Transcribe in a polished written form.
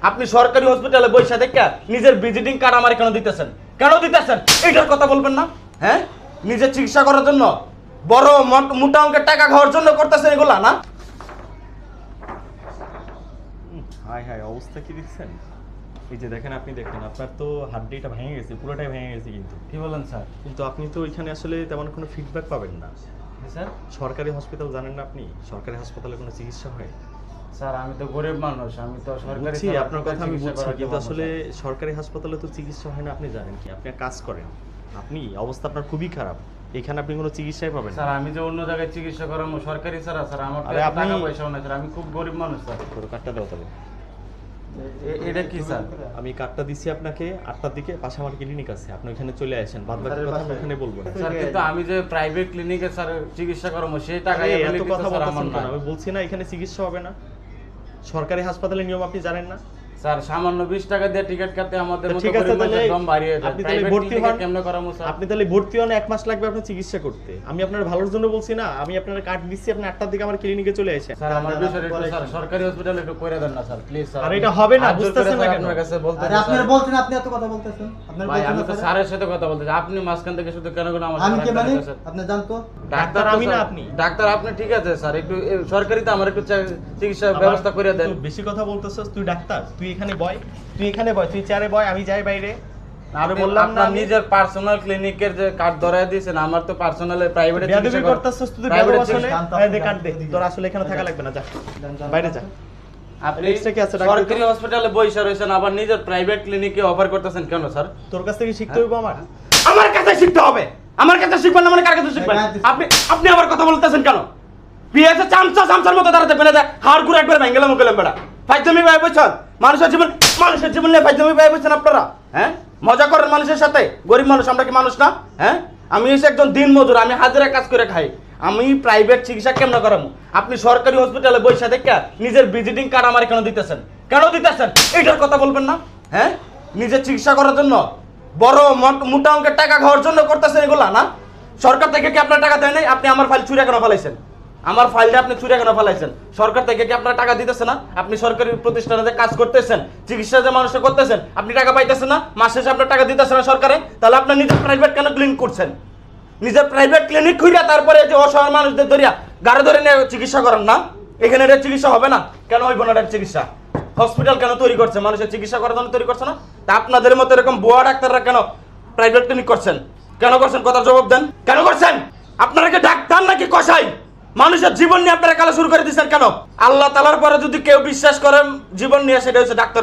আপনি সরকারি হসপিটালে বইসা দেখা নিজের ভিজিটিং কার্ড আমার কেন দিতেছেন? কেন দিতেছেন এইটার কথা বলবেন না? হ্যাঁ, নিজের চিকিৎসা করার জন্য বড় মোটা অঙ্কের টাকা খাওয়ার জন্য করতেছেন এগুলা না? হাই হাই, অবস্থা কি দেখছেন? এই যে দেখেন, আপনি দেখেন আপনার তো হাড্ডিটা ভেঙে গেছে, পুরোটাই ভেঙে গেছে। কিন্তু কি বলেন স্যার? কিন্তু আপনি তো ওইখানে আসলে তেমন কোনো ফিডব্যাক পাবেন না। স্যার সরকারি হসপিটাল জানেন না আপনি? সরকারি হাসপাতালে কোনো চিকিৎসা হয়? স্যার আমি তো গরিব মানুষ, আমি তো সরকারি বুঝছি, আপনার কথা আমি বুঝছি, কিন্তু আসলে সরকারি হাসপাতালে তো চিকিৎসা হয় না। আপনি জানেন কি? আপনি এক কাজ করেন, আপনি অবস্থা আপনার খুবই খারাপ, এখানে আপনি কোনো চিকিৎসাই পাবেন না। স্যার আমি যে অন্য জায়গায় চিকিৎসা করাবো সরকারি ছাড়া, স্যার আমার আরে আপনি- টাকা পয়সাও না স্যার, আমি খুব গরিব মানুষ স্যার। তোর কার্ডটা দাও তাহলে। এটা কি স্যার? আমি কার্ডটা দিচ্ছি আপনাকে, 8টার দিকে পাশে আমার ক্লিনিক আছে, আপনি ওখানে চলে আসেন, বাদ বাকি কথা আমি ওখানে বলবো না। স্যার কিন্তু আমি যে প্রাইভেট ক্লিনিকে স্যার চিকিৎসা করাবো সেই টাকা আরে, এত কথা বলতেছেন কেন? আমি বলছি না এখানে চিকিৎসা হবে না। সরকারি হাসপাতালের নিয়ম আপনি জানেন না? স্যার সামান্য 20 টাকা দিয়ে টিকিট কাটতে আমাদের মতো ঠিক আছে, গরিব মানুষের তাহলে দম বাড়িয়ে যায়। আপনি তাহলে প্রাইভেট ভর্তি ক্লিনিকে হন। কেমনে করাবো স্যার? আপনি তাহলে ভর্তি হন, 1 মাস লাগবে আপনার চিকিৎসা করতে। আমি আপনার ভালোর জন্য বলছি না, আমি আপনার কার্ড দিচ্ছি, আপনি 8টার দিকে আমার ক্লিনিকে চলে আসেন। স্যার আমার বিষয়টা একটু স্যার সরকারি হসপিটালে একটু করে দেন না স্যার, প্লিজ স্যার। আর এটা হবে না, হাত জোর করে বুঝতেছেন না স্যার কেন? আপনার কাছে বলতে আরে আপনারা বলছেন, আপনি এত কথা বলতেছেন, আপনারা ভাই বলছেন আমি তো না, স্যারের সাথে কথা বলতে চাই, আপনি মাঝখান থেকে শুধু কেন কেন আমার আমি কে মানে? স্যার? আপনি জানতো ডাক্তার তো আমি না স্যার, আপনি। ডাক্তার আপনি ঠিক আছে স্যার, একটু সরকারিতে আমার একটু চিকিৎসা ব্যবস্থা করে দেন। তুই বেশি কথা বলতেছস, তুই ডাক্তার, তুই এখানে বয়, তুই এখানে বয়, তুই চেয়ারে বয়, আমি যাই বাইরে। আমি বললাম বললাম না না আমি- নিজের পার্সোনাল ক্লিনিকের যে কার্ড ধরায় দিয়েছেন, আমার তো পার্সোনালে প্রাইভেটে বেয়াদবি করতেছস তুই, প্রাইভেটে বেয়াদব আসলে। জানতো, এই দে কার্ড দে, তোর আসলে এখানে থাকা লাগবে না, যা বাইরে যা। আপনি Extra কি আছে ডাক্তার? সরকারি হসপিটালে বইসা রয়েছেন, আবার নিজের প্রাইভেট ক্লিনিকে অফার করতেছেন কেন স্যার? তোর কাছ থেকে শিখতে হইব আমার। আমার কাছে শিখতে হবে। আমার কাছে শিখবেন না মানে কার কাছে শিখবেন? আপনি আপনি আবার কথা বলতেছেন কেন? পিএসএ চামচার মতো দাঁড়াতে পেরে দেয়, হাড় গুড় একবার ভেঙ্গেলাম মুখেলাম বেড়া। ফাইজলামি ভাই বলছেন, মানুষের জীবন নিয়ে ফাইজলামি ভাই বলছেন আপনারা? হ্যাঁ, মজা করেন মানুষের সাথে? গরিব মানুষ, আমরা কি মানুষ না? হ্যাঁ, আমি এসে একজন দিন মজুর, আমি হাজিরা কাজ করে খাই, আমি প্রাইভেট চিকিৎসা কেমন করাবো? আপনি সরকারি হসপিটালে বইসা দেখা নিজের ভিজিটিং কার্ড আমার কেন দিতেছেন? কেন দিতেছেন এইটার কথা বলবেন না? হ্যাঁ, নিজের চিকিৎসা করার জন্য বড় মোটা অঙ্কের টাকা খাওয়ার জন্য করতেছেন এগুলা না? সরকার থেকে কি আপনার টাকা দেয় নাই? আপনি আমার ফাইল চুরি কেন ফেলাইছেন? আমার ফাইলটা আপনি চুরি কেন ফেলাইছেন? সরকার থেকে কি আপনার টাকা দিতেছে না? আপনি সরকারি প্রতিষ্ঠানে যে কাজ করতেছেন, চিকিৎসা যে মানুষকে করতেছেন, আপনি টাকা পাইতেছেন না? মাস শেষে আপনার টাকা দিতেছে না সরকারে? তাহলে আপনার নিজের প্রাইভেট কেন ক্লিনিক করছেন? নিজের প্রাইভেট ক্লিনিক খুঁড়িয়া তারপরে যে অসহায় মানুষদের ধরিয়া গাড়ি ধরে নিয়ে চিকিৎসা করেন না? এখানে এটা চিকিৎসা হবে না? কেন হইব না এটা চিকিৎসা? হসপিটাল কেন তৈরি করছে? মানুষের চিকিৎসা করার জন্য তৈরি করছে না? তা আপনাদের মতো এরকম বুয়া ডাক্তাররা কেন প্রাইভেট ক্লিনিক করছেন? কেন করছেন? কথার জবাব দেন। কেন করছেন? আপনারা কি ডাক্তার নাকি কসাই? মানুষের জীবন নিয়ে আপনারা খেলা শুরু করে দিচ্ছেন কেন? আল্লাহ তাআলার পরে যদি কেউ বিশ্বাস করেন জীবন নিয়ে, সেটা হচ্ছে ডাক্তার।